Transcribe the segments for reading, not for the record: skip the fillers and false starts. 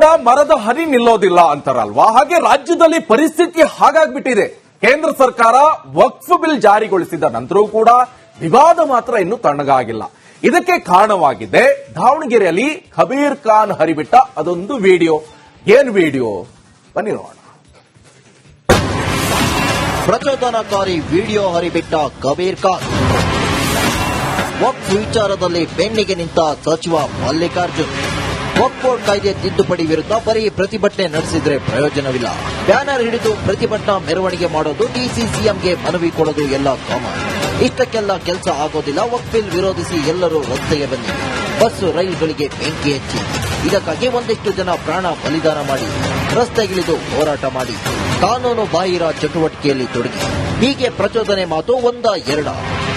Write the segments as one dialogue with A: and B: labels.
A: ಕೂಡ ಮರದ ಹನಿ ನಿಲ್ಲೋದಿಲ್ಲ ಅಂತಾರಲ್ವಾ, ಹಾಗೆ ರಾಜ್ಯದಲ್ಲಿ ಪರಿಸ್ಥಿತಿ ಹಾಗಾಗ್ಬಿಟ್ಟಿದೆ. ಕೇಂದ್ರ ಸರ್ಕಾರ ವಕ್ಫ್ ಬಿಲ್ ಜಾರಿಗೊಳಿಸಿದ ನಂತರವೂ ಕೂಡ ವಿವಾದ ಮಾತ್ರ ಇನ್ನೂ ತಣ್ಣಗಾಗಿಲ್ಲ. ಇದಕ್ಕೆ ಕಾರಣವಾಗಿದೆ ದಾವಣಗೆರೆಯಲ್ಲಿ ಕಬೀರ್ ಖಾನ್ ಹರಿಬಿಟ್ಟ ಅದೊಂದು ವಿಡಿಯೋ. ಏನ್ ವಿಡಿಯೋ ಬನ್ನಿ ನೋಡೋಣ.
B: ಪ್ರಚೋದನಕಾರಿ ವಿಡಿಯೋ ಹರಿಬಿಟ್ಟ ಕಬೀರ್ ಖಾನ್. ವಕ್ಫ್ ವಿಚಾರದಲ್ಲಿ ಬೆನ್ನಿಗೆ ನಿಂತ ಸಚಿವ ಮಲ್ಲಿಕಾರ್ಜುನ್. ವಕ್ಫ್ ಬೋರ್ಡ್ ಕಾಯ್ದೆ ತಿದ್ದುಪಡಿ ವಿರುದ್ಧ ಬರೀ ಪ್ರತಿಭಟನೆ ನಡೆಸಿದ್ರೆ ಪ್ರಯೋಜನವಿಲ್ಲ. ಬ್ಯಾನರ್ ಹಿಡಿದು ಪ್ರತಿಭಟನಾ ಮೆರವಣಿಗೆ ಮಾಡೋದು, ಡಿಸಿಸಿಎಂಗೆ ಮನವಿ ಕೊಡೋದು ಎಲ್ಲ ಕಾಮನ್. ಇಷ್ಟಕ್ಕೆಲ್ಲ ಕೆಲಸ ಆಗೋದಿಲ್ಲ. ವಕ್ಫ್ ಬಿಲ್ ವಿರೋಧಿಸಿ ಎಲ್ಲರೂ ರಸ್ತೆಗೆ ಬನ್ನಿ. ಬಸ್ಸು ರೈಲುಗಳಿಗೆ ಬೆಂಕಿ ಹಚ್ಚಿ, ಇದಕ್ಕಾಗಿ ಒಂದಿಷ್ಟು ಜನ ಪ್ರಾಣ ಬಲಿದಾನ ಮಾಡಿ ರಸ್ತೆಗಿಳಿದು ಹೋರಾಟ ಮಾಡಿ ಕಾನೂನು ಬಾಹಿರ ಚಟುವಟಿಕೆಯಲ್ಲಿ ತೊಡಗಿ. ಹೀಗೆ ಪ್ರಚೋದನೆ ಮಾತು ಒಂದ ಎರಡ?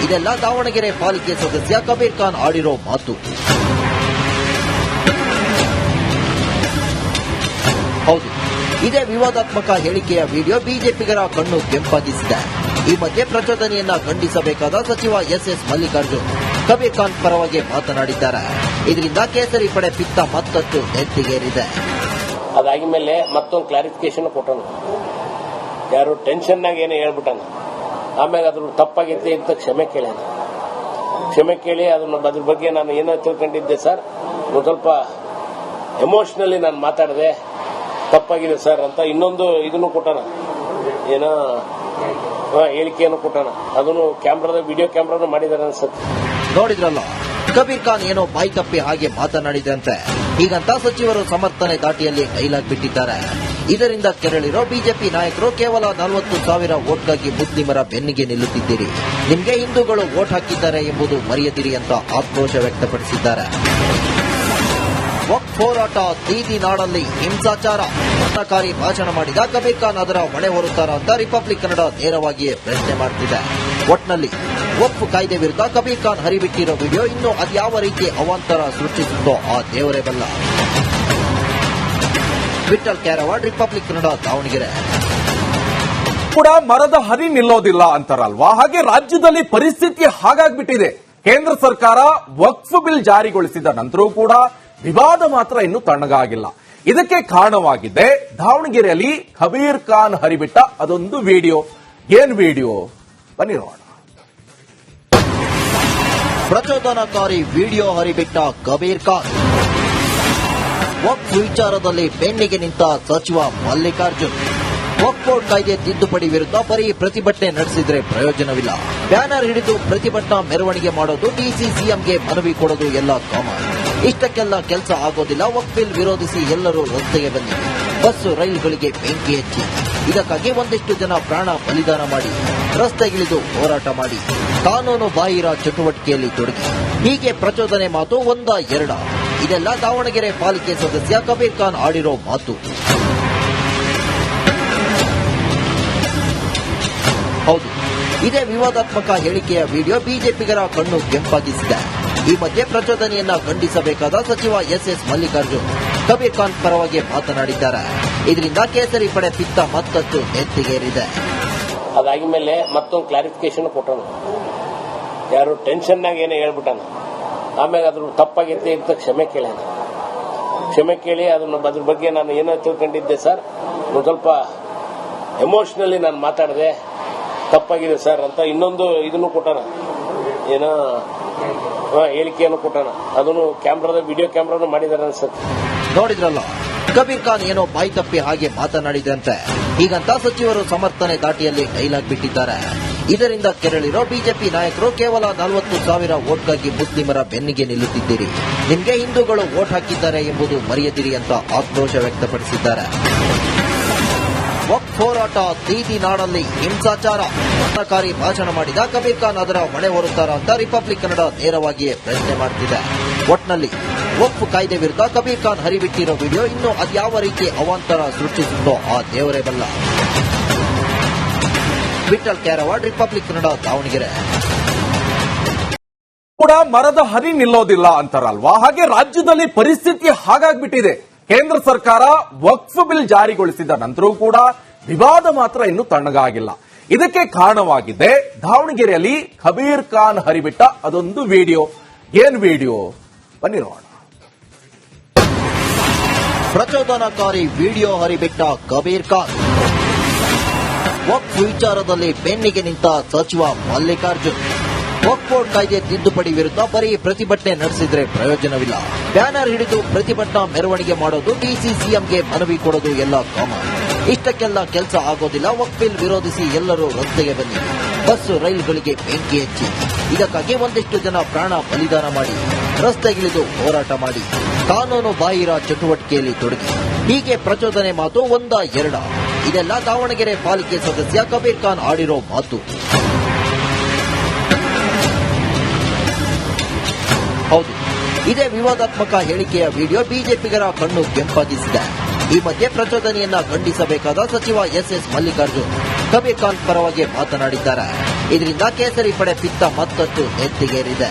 B: ಇದೆಲ್ಲ ದಾವಣಗೆರೆ ಪಾಲಿಕೆ ಸದಸ್ಯ ಕಬೀರ್ ಖಾನ್ ಆಡಿರೋ ಮಾತು. ಹೌದು, ಇದೇ ವಿವಾದಾತ್ಮಕ ಹೇಳಿಕೆಯ ವಿಡಿಯೋ ಬಿಜೆಪಿಗರ ಕಣ್ಣು ಕೆಂಪಾಗಿಸಿದೆ. ಈ ಮಧ್ಯೆ ಪ್ರಚೋದನೆಯನ್ನ ಖಂಡಿಸಬೇಕಾದ ಸಚಿವ ಎಸ್ ಮಲ್ಲಿಕಾರ್ಜುನ್ ಕಬೀರ್ ಖಾನ್ ಪರವಾಗಿ ಮಾತನಾಡಿದ್ದಾರೆ. ಇದರಿಂದ ಕೇಸರಿ ಪಡೆ ಪಿತ್ತ ಮತ್ತಷ್ಟು ನೆತ್ತಿಗೇರಿದೆ.
C: ಅದಾದ ಮೇಲೆ ಮತ್ತೊಂದು ಕ್ಲಾರಿಫಿಕೇಶನ್ ಕೊಟ್ಟನು. ಯಾರು ಟೆನ್ಷನ್ನಾಗ ಏನೋ ಹೇಳ್ಬಿಟ್ಟಾನ. ಆಮೇಲೆ ಅದ್ರ ತಪ್ಪಾಗೈತೆ ಅಂತ ಕ್ಷಮೆ ಕೇಳಿ ಅದ್ರ ಬಗ್ಗೆ ನಾನು ಏನೋ ತಿಳ್ಕೊಂಡಿದ್ದೆ ಸರ್, ಒಂದು ಸ್ವಲ್ಪ ಎಮೋಷನಲಿ ನಾನು ಮಾತಾಡಿದೆ, ತಪ್ಪಾಗಿದೆ ಸರ್ ಅಂತ ಇನ್ನೊಂದು ಇದನ್ನು ಕೊಟ್ಟಾನ, ಏನೋ ಹೇಳಿಕೆಯನ್ನು ಕೊಟ್ಟಾನ. ಅದನ್ನು ವಿಡಿಯೋ ಕ್ಯಾಮ್ರಾನು ಮಾಡಿದಾರೆ ಅನ್ಸುತ್ತೆ.
B: ನೋಡಿದ್ರಲ್ಲ, ಕಬೀರ್ ಖಾನ್ ಏನೋ ಬಾಯಿ ತಪ್ಪಿ ಹಾಗೆ ಮಾತನಾಡಿದಂತೆ. ಹೀಗಂತ ಸಚಿವರು ಸಮರ್ಥನೆ ದಾಟಿಯಲ್ಲಿ ಡೈಲಾಗ್ ಬಿಟ್ಟಿದ್ದಾರೆ. ಇದರಿಂದ ಕೆರಳಿರೋ ಬಿಜೆಪಿ ನಾಯಕರು ಕೇವಲ 40,000 ವೋಟ್ಗಾಗಿ ಮುಸ್ಲಿಮರ ಬೆನ್ನಿಗೆ ನಿಲ್ಲುತ್ತಿದ್ದೀರಿ, ನಿಮಗೆ ಹಿಂದೂಗಳು ವೋಟ್ ಹಾಕಿದ್ದಾರೆ ಎಂಬುದು ಮರೆಯದಿರಿ ಅಂತ ಆಕ್ರೋಶ ವ್ಯಕ್ತಪಡಿಸಿದ್ದಾರೆ. ವಕ್ಫ್ ಹೋರಾಟ ಬೀದಿ ನಾಡಲ್ಲಿ ಹಿಂಸಾಚಾರ ಪ್ರಚೋದನಕಾರಿ ಭಾಷಣ ಮಾಡಿದ ಕಬೀರ್ ಖಾನ್ ಅದರ ಹೊಣೆ ಹೊರುತ್ತಾರ ಅಂತ ರಿಪಬ್ಲಿಕ್ ಕನ್ನಡ ನೇರವಾಗಿಯೇ ಪ್ರಶ್ನೆ ಮಾಡುತ್ತಿದೆ. ಒಟ್ನಲ್ಲಿ ವಕ್ಫ್ ಕಾಯ್ದೆ ವಿರುದ್ಧ ಕಬೀರ್ ಖಾನ್ ಹರಿಬಿಟ್ಟಿರೋ ವಿಡಿಯೋ ಇನ್ನು ಅದ್ಯಾವ ರೀತಿ ಅವಾಂತರ ಸೃಷ್ಟಿಸುತ್ತೋ ಆ ದೇವರೇ ಬಲ್ಲ. ವಿಠಲ್ ಕ್ಯಾರವಾಡ್, ರಿಪಬ್ಲಿಕ್ ಕನ್ನಡ, ದಾವಣಗೆರೆ.
A: ಕೂಡ ಮರದ ಹನಿ ನಿಲ್ಲೋದಿಲ್ಲ ಅಂತಾರಲ್ವಾ, ಹಾಗೆ ರಾಜ್ಯದಲ್ಲಿ ಪರಿಸ್ಥಿತಿ ಹಾಗಾಗ್ಬಿಟ್ಟಿದೆ. ಕೇಂದ್ರ ಸರ್ಕಾರ ವಕ್ಫ್ ಬಿಲ್ ಜಾರಿಗೊಳಿಸಿದ ನಂತರವೂ ಕೂಡ ವಿವಾದ ಮಾತ್ರ ಇನ್ನೂ ತಣ್ಣಗಾಗಿಲ್ಲ. ಇದಕ್ಕೆ ಕಾರಣವಾಗಿದೆ ದಾವಣಗೆರೆಯಲ್ಲಿ ಕಬೀರ್ ಖಾನ್ ಹರಿಬಿಟ್ಟ ಅದೊಂದು ವಿಡಿಯೋ. ಏನ್ ವಿಡಿಯೋ ಬನ್ನಿ ನೋಡೋಣ.
B: ಪ್ರಚೋದನಕಾರಿ ವಿಡಿಯೋ ಹರಿಬಿಟ್ಟ ಕಬೀರ್ ಖಾನ್. ವಕ್ಫ್ ವಿಚಾರದಲ್ಲಿ ಬೆನ್ನಿಗೆ ನಿಂತ ಸಚಿವ ಮಲ್ಲಿಕಾರ್ಜುನ್. ವಕ್ಫ್ ಬೋರ್ಡ್ ಕಾಯ್ದೆ ತಿದ್ದುಪಡಿ ವಿರುದ್ಧ ಬರೀ ಪ್ರತಿಭಟನೆ ನಡೆಸಿದ್ರೆ ಪ್ರಯೋಜನವಿಲ್ಲ. ಬ್ಯಾನರ್ ಹಿಡಿದು ಪ್ರತಿಭಟನಾ ಮೆರವಣಿಗೆ ಮಾಡೋದು, ಡಿಸಿಸಿಎಂಗೆ ಮನವಿ ಕೊಡೋದು ಎಲ್ಲ ಕಾಮನ್. ಇಷ್ಟಕ್ಕೆಲ್ಲ ಕೆಲಸ ಆಗೋದಿಲ್ಲ. ವಕ್ಫ್ ಬಿಲ್ ವಿರೋಧಿಸಿ ಎಲ್ಲರೂ ರಸ್ತೆಗೆ ಬನ್ನಿ. ಬಸ್ಸು ರೈಲುಗಳಿಗೆ ಬೆಂಕಿ ಹಚ್ಚಿ, ಇದಕ್ಕಾಗಿ ಒಂದಿಷ್ಟು ಜನ ಪ್ರಾಣ ಬಲಿದಾನ ಮಾಡಿ ರಸ್ತೆಗಿಳಿದು ಹೋರಾಟ ಮಾಡಿ ಕಾನೂನು ಬಾಹಿರ ಚಟುವಟಿಕೆಯಲ್ಲಿ ತೊಡಗಿ. ಹೀಗೆ ಪ್ರಚೋದನೆ ಮಾತು ಒಂದ ಎರಡ? ಇದೆಲ್ಲ ದಾವಣಗೆರೆ ಪಾಲಿಕೆ ಸದಸ್ಯ ಕಬೀರ್ ಖಾನ್ ಆಡಿರೋ ಮಾತು. ಹೌದು, ಇದೇ ವಿವಾದಾತ್ಮಕ ಹೇಳಿಕೆಯ ವಿಡಿಯೋ ಬಿಜೆಪಿಗರ ಕಣ್ಣು ಕೆಂಪಾಗಿಸಿದೆ. ಈ ಮಧ್ಯೆ ಪ್ರಚೋದನೆಯನ್ನ ಖಂಡಿಸಬೇಕಾದ ಸಚಿವ ಎಸ್ ಮಲ್ಲಿಕಾರ್ಜುನ್ ಕಬೀರ್ ಖಾನ್ ಪರವಾಗಿ ಮಾತನಾಡಿದ್ದಾರೆ. ಇದರಿಂದ ಕೇಸರಿ ಪಡೆ ಪಿತ್ತ ಮತ್ತಷ್ಟು ನೆತ್ತಿಗೇರಿದೆ.
C: ಅದಾದ ಮೇಲೆ ಮತ್ತೊಂದು ಕ್ಲಾರಿಫಿಕೇಶನ್ ಕೊಟ್ಟನು. ಯಾರು ಟೆನ್ಷನ್ನಾಗ ಏನೋ ಹೇಳ್ಬಿಟ್ಟಾನ. ಆಮೇಲೆ ಅದ್ರ ತಪ್ಪಾಗೈತೆ ಅಂತ ಕ್ಷಮೆ ಕೇಳಿ ಅದ್ರ ಬಗ್ಗೆ ನಾನು ಏನೋ ತಿಳ್ಕೊಂಡಿದ್ದೆ ಸರ್, ಒಂದು ಸ್ವಲ್ಪ ಎಮೋಷನಲಿ ನಾನು ಮಾತಾಡಿದೆ, ತಪ್ಪಾಗಿದೆ ಸರ್ ಅಂತ ಇನ್ನೊಂದು ಇದನ್ನು ಕೊಟ್ಟಾನ, ಏನೋ ಹೇಳಿಕೆಯನ್ನು ಕೊಟ್ಟಾನ. ಅದನ್ನು ವಿಡಿಯೋ ಕ್ಯಾಮ್ರಾನು ಮಾಡಿದಾರೆ ಅನ್ಸುತ್ತೆ.
B: ನೋಡಿದ್ರಲ್ಲ, ಕಬೀರ್ ಖಾನ್ ಏನೋ ಬಾಯಿ ತಪ್ಪಿ ಹಾಗೆ ಮಾತನಾಡಿದಂತೆ. ಹೀಗಂತ ಸಚಿವರು ಸಮರ್ಥನೆ ದಾಟಿಯಲ್ಲಿ ಡೈಲಾಗ್ ಬಿಟ್ಟಿದ್ದಾರೆ. ಇದರಿಂದ ಕೆರಳಿರೋ ಬಿಜೆಪಿ ನಾಯಕರು ಕೇವಲ 40,000 ವೋಟ್ಗಾಗಿ ಮುಸ್ಲಿಮರ ಬೆನ್ನಿಗೆ ನಿಲ್ಲುತ್ತಿದ್ದೀರಿ, ನಿಮಗೆ ಹಿಂದೂಗಳು ವೋಟ್ ಹಾಕಿದ್ದಾರೆ ಎಂಬುದು ಮರೆಯದಿರಿ ಅಂತ ಆಕ್ರೋಶ ವ್ಯಕ್ತಪಡಿಸಿದ್ದಾರೆ. ವಕ್ಫ್ ಹೋರಾಟ ಬೀದಿ ನಾಡಲ್ಲಿ ಹಿಂಸಾಚಾರ ಪ್ರಚೋದನಕಾರಿ ಭಾಷಣ ಮಾಡಿದ ಕಬೀರ್ ಖಾನ್ ಅದರ ಹೊಣೆ ಹೊರುತ್ತಾರ ಅಂತ ರಿಪಬ್ಲಿಕ್ ಕನ್ನಡ ನೇರವಾಗಿಯೇ ಪ್ರಶ್ನೆ ಮಾಡುತ್ತಿದೆ. ಒಟ್ನಲ್ಲಿ ವಕ್ಫ್ ಕಾಯ್ದೆ ವಿರುದ್ಧ ಕಬೀರ್ ಖಾನ್ ಹರಿಬಿಟ್ಟಿರೋ ವಿಡಿಯೋ ಇನ್ನು ಅದ್ಯಾವ ರೀತಿ ಅವಾಂತರ ಸೃಷ್ಟಿಸುತ್ತೋ ಆ ದೇವರೇ ಬಲ್ಲ. ವಿಠಲ್ ಕ್ಯಾರವಾಡ್, ರಿಪಬ್ಲಿಕ್ ಕನ್ನಡ, ದಾವಣಗೆರೆ.
A: ಕೂಡ ಮರದ ಹನಿ ನಿಲ್ಲೋದಿಲ್ಲ ಅಂತಾರಲ್ವಾ, ಹಾಗೆ ರಾಜ್ಯದಲ್ಲಿ ಪರಿಸ್ಥಿತಿ ಹಾಗಾಗ್ಬಿಟ್ಟಿದೆ. ಕೇಂದ್ರ ಸರ್ಕಾರ ವಕ್ಫ್ ಬಿಲ್ ಜಾರಿಗೊಳಿಸಿದ ನಂತರವೂ ಕೂಡ ವಿವಾದ ಮಾತ್ರ ಇನ್ನೂ ತಣ್ಣಗಾಗಿಲ್ಲ. ಇದಕ್ಕೆ ಕಾರಣವಾಗಿದೆ ದಾವಣಗೆರೆಯಲ್ಲಿ ಕಬೀರ್ ಖಾನ್ ಹರಿಬಿಟ್ಟ ಅದೊಂದು ವಿಡಿಯೋ. ಏನ್ ವಿಡಿಯೋ ಬನ್ನಿ ನೋಡೋಣ.
B: ಪ್ರಚೋದನಕಾರಿ ವಿಡಿಯೋ ಹರಿಬಿಟ್ಟ ಕಬೀರ್ ಖಾನ್. ವಕ್ಫ್ ವಿಚಾರದಲ್ಲಿ ಬೆನ್ನಿಗೆ ನಿಂತ ಸಚಿವ ಮಲ್ಲಿಕಾರ್ಜುನ್. ವಕ್ಫ್ ಬೋರ್ಡ್ ಕಾಯ್ದೆ ತಿದ್ದುಪಡಿ ವಿರುದ್ಧ ಬರೀ ಪ್ರತಿಭಟನೆ ನಡೆಸಿದ್ರೆ ಪ್ರಯೋಜನವಿಲ್ಲ. ಬ್ಯಾನರ್ ಹಿಡಿದು ಪ್ರತಿಭಟನಾ ಮೆರವಣಿಗೆ ಮಾಡೋದು, ಡಿಸಿ ಸಿಎಂಗೆ ಮನವಿ ಕೊಡೋದು ಎಲ್ಲ ಕಾಮನ್. ಇಷ್ಟಕ್ಕೆಲ್ಲ ಕೆಲಸ ಆಗೋದಿಲ್ಲ. ವಕ್ಫ್ ಬಿಲ್ ವಿರೋಧಿಸಿ ಎಲ್ಲರೂ ರಸ್ತೆಗೆ ಬನ್ನಿ. ಬಸ್ ರೈಲುಗಳಿಗೆ ಬೆಂಕಿ ಹಚ್ಚಿ, ಇದಕ್ಕಾಗಿ ಒಂದಿಷ್ಟು ಜನ ಪ್ರಾಣ ಬಲಿದಾನ ಮಾಡಿ, ರಸ್ತೆಗಿಳಿದು ಹೋರಾಟ ಮಾಡಿ, ಕಾನೂನು ಬಾಹಿರ ಚಟುವಟಿಕೆಯಲ್ಲಿ ತೊಡಗಿ, ಹೀಗೆ ಪ್ರಚೋದನೆ ಮಾತು ಒಂದ ಎರಡ? ಇದೆಲ್ಲ ದಾವಣಗೆರೆ ಪಾಲಿಕೆ ಸದಸ್ಯ ಕಬೀರ್ ಖಾನ್ ಆಡಿರೋ ಮಾತು. ಹೌದು, ಇದೇ ವಿವಾದಾತ್ಮಕ ಹೇಳಿಕೆಯ ವಿಡಿಯೋ ಬಿಜೆಪಿಗರ ಕಣ್ಣು ಕೆಂಪಾಗಿಸಿದೆ. ಈ ಮಧ್ಯೆ ಪ್ರಚೋದನೆಯನ್ನ ಖಂಡಿಸಬೇಕಾದ ಸಚಿವ ಎಸ್ ಮಲ್ಲಿಕಾರ್ಜುನ್ ಕಬೀರ್ ಖಾನ್ ಪರವಾಗಿ ಮಾತನಾಡಿದ್ದಾರೆ. ಇದರಿಂದ ಕೇಸರಿ ಪಡೆ ಪಿತ್ತ ಮತ್ತಷ್ಟು ನೆತ್ತಿಗೇರಿದೆ.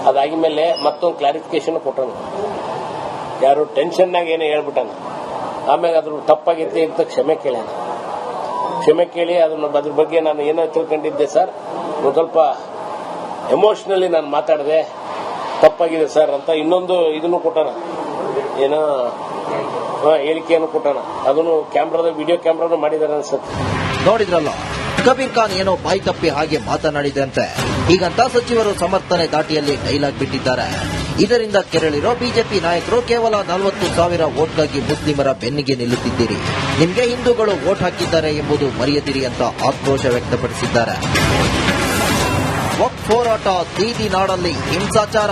C: ಅದಾಗಿ ಮೇಲೆ ಮತ್ತೊಂದು ಕ್ಲಾರಿಫಿಕೇಶನ್ ಕೊಟ್ಟನು. ಯಾರು ಟೆನ್ಷನ್ನಾಗ ಏನೋ ಹೇಳ್ಬಿಟ್ಟಾನ, ಆಮೇಲೆ ಅದ್ರ ತಪ್ಪಾಗೈತೆ ಅಂತ ಕ್ಷಮೆ ಕೇಳ್ಯಾನ. ಕ್ಷಮೆ ಕೇಳಿ ಅದ್ರ ಬಗ್ಗೆ ನಾನು ಏನೋ ತಿಳ್ಕೊಂಡಿದ್ದೆ ಸರ್, ಒಂದು ಸ್ವಲ್ಪ ಎಮೋಷನಲಿ ನಾನು ಮಾತಾಡಿದೆ, ತಪ್ಪಾಗಿದೆ ಸರ್ ಅಂತ ಇನ್ನೊಂದು ಇದನ್ನು ಕೊಟ್ಟಾನ, ಏನೋ ಹೇಳಿಕೆಯನ್ನು ಕೊಟ್ಟಾನ. ಅದನ್ನು ವಿಡಿಯೋ ಕ್ಯಾಮ್ರಾನು ಮಾಡಿದಾರೆ ಅನ್ಸುತ್ತೆ.
B: ನೋಡಿದ್ರಲ್ಲ, ಕಬೀರ್ ಖಾನ್ ಏನೋ ಬಾಯಿ ತಪ್ಪಿ ಹಾಗೆ ಮಾತನಾಡಿದಂತೆ. ಹೀಗಂತ ಸಚಿವರು ಸಮರ್ಥನೆ ದಾಟಿಯಲ್ಲಿ ಡೈಲಾಗ್ ಬಿಟ್ಟಿದ್ದಾರೆ. ಇದರಿಂದ ಕೆರಳಿರೋ ಬಿಜೆಪಿ ನಾಯಕರು ಕೇವಲ 40,000 ವೋಟ್ಗಾಗಿ ಮುಸ್ಲಿಮರ ಬೆನ್ನಿಗೆ ನಿಲ್ಲುತ್ತಿದ್ದೀರಿ, ನಿಮಗೆ ಹಿಂದೂಗಳು ವೋಟ್ ಹಾಕಿದ್ದಾರೆ ಎಂಬುದು ಮರೆಯದಿರಿ ಅಂತ ಆಕ್ರೋಶ ವ್ಯಕ್ತಪಡಿಸಿದ್ದಾರೆ. ವಕ್ಫ್ ಹೋರಾಟ ಬೀದಿ ನಾಡಲ್ಲಿ ಹಿಂಸಾಚಾರ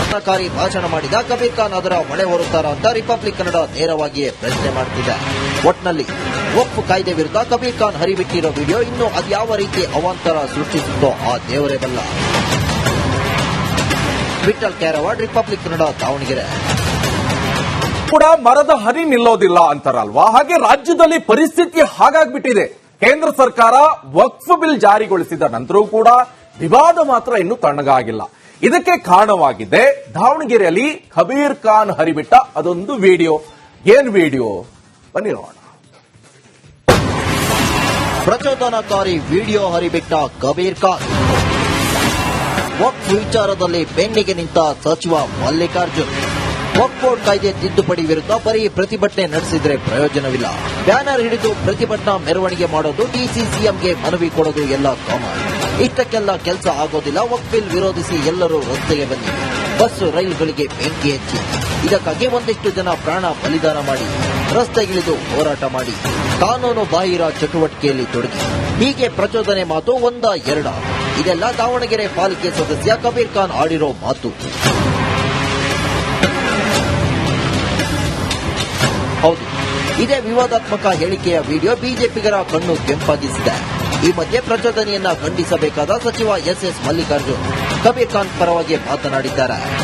B: ಪ್ರಕಾರಿ ಭಾಷಣ ಮಾಡಿದ ಕಬೀರ್ ಖಾನ್ ಅದರ ಹೊಣೆ ಹೊರುತ್ತಾರ ಅಂತ ರಿಪಬ್ಲಿಕ್ ಕನ್ನಡ ನೇರವಾಗಿಯೇ ಪ್ರಶ್ನೆ ಮಾಡುತ್ತಿದೆ. ಒಟ್ನಲ್ಲಿ ವಕ್ಫ್ ಕಾಯ್ದೆ ವಿರುದ್ಧ ಕಬೀರ್ ಖಾನ್ ಹರಿಬಿಟ್ಟಿರೋ ವಿಡಿಯೋ ಇನ್ನು ಅದ್ಯಾವ ರೀತಿ ಅವಾಂತರ ಸೃಷ್ಟಿಸುತ್ತೋ ಆ ದೇವರೇ ಬಲ್ಲ. ವಿಠಲ್ ಕ್ಯಾರವಾಡ್, ರಿಪಬ್ಲಿಕ್ ಕನ್ನಡ, ದಾವಣಗೆರೆ.
A: ಕೂಡ ಮರದ ಹನಿ ನಿಲ್ಲೋದಿಲ್ಲ ಅಂತಾರಲ್ವಾ, ಹಾಗೆ ರಾಜ್ಯದಲ್ಲಿ ಪರಿಸ್ಥಿತಿ ಹಾಗಾಗ್ಬಿಟ್ಟಿದೆ. ಕೇಂದ್ರ ಸರ್ಕಾರ ವಕ್ಫ್ ಬಿಲ್ ಜಾರಿಗೊಳಿಸಿದ ನಂತರವೂ ಕೂಡ ವಿವಾದ ಮಾತ್ರ ಇನ್ನೂ ತಣ್ಣಗಾಗಿಲ್ಲ. ಇದಕ್ಕೆ ಕಾರಣವಾಗಿದೆ ದಾವಣಗೆರೆಯಲ್ಲಿ ಕಬೀರ್ ಖಾನ್ ಹರಿಬಿಟ್ಟ ಅದೊಂದು ವಿಡಿಯೋ. ಏನ್ ವಿಡಿಯೋ ಬನ್ನಿ ನೋಡೋಣ.
B: ಪ್ರಚೋದನಕಾರಿ ವಿಡಿಯೋ ಹರಿಬಿಟ್ಟ ಕಬೀರ್ ಖಾನ್. ವಕ್ಫ್ ವಿಚಾರದಲ್ಲಿ ಬೆನ್ನಿಗೆ ನಿಂತ ಸಚಿವ ಮಲ್ಲಿಕಾರ್ಜುನ್. ವಕ್ಫ್ ಬೋರ್ಡ್ ಕಾಯ್ದೆ ತಿದ್ದುಪಡಿ ವಿರುದ್ಧ ಬರೀ ಪ್ರತಿಭಟನೆ ನಡೆಸಿದ್ರೆ ಪ್ರಯೋಜನವಿಲ್ಲ. ಬ್ಯಾನರ್ ಹಿಡಿದು ಪ್ರತಿಭಟನಾ ಮೆರವಣಿಗೆ ಮಾಡೋದು, ಡಿಸಿ ಸಿಎಂಗೆ ಮನವಿ ಕೊಡೋದು ಎಲ್ಲ ಕಾಮನ್. ಇಷ್ಟಕ್ಕೆಲ್ಲ ಕೆಲಸ ಆಗೋದಿಲ್ಲ. ವಕ್ಫ್ ಬಿಲ್ ವಿರೋಧಿಸಿ ಎಲ್ಲರೂ ರಸ್ತೆಗೆ ಬನ್ನಿ. ಬಸ್ ರೈಲುಗಳಿಗೆ ಬೆಂಕಿ ಹಚ್ಚಿ, ಇದಕ್ಕಾಗಿ ಒಂದಿಷ್ಟು ಜನ ಪ್ರಾಣ ಬಲಿದಾನ ಮಾಡಿ, ರಸ್ತೆಗಿಳಿದು ಹೋರಾಟ ಮಾಡಿ, ಕಾನೂನು ಬಾಹಿರ ಚಟುವಟಿಕೆಯಲ್ಲಿ ತೊಡಗಿ, ಹೀಗೆ ಪ್ರಚೋದನೆ ಮಾತು ಒಂದ ಎರಡ? ಇದೆಲ್ಲ ದಾವಣಗೆರೆ ಪಾಲಿಕೆ ಸದಸ್ಯ ಕಬೀರ್ ಖಾನ್ ಆಡಿರೋ ಮಾತು. ಹೌದು, ಇದೇ ವಿವಾದಾತ್ಮಕ ಹೇಳಿಕೆಯ ವಿಡಿಯೋ ಬಿಜೆಪಿಗರ ಕಣ್ಣು ಕೆಂಪಾಗಿಸಿದೆ. ಈ ಮಧ್ಯೆ ಪ್ರಚೋದನೆಯನ್ನ ಖಂಡಿಸಬೇಕಾದ ಸಚಿವ ಎಸ್ ಮಲ್ಲಿಕಾರ್ಜುನ್ ಕಬೀರ್ ಖಾನ್ ಪರವಾಗಿ ಮಾತನಾಡಿದ್ದಾರೆ.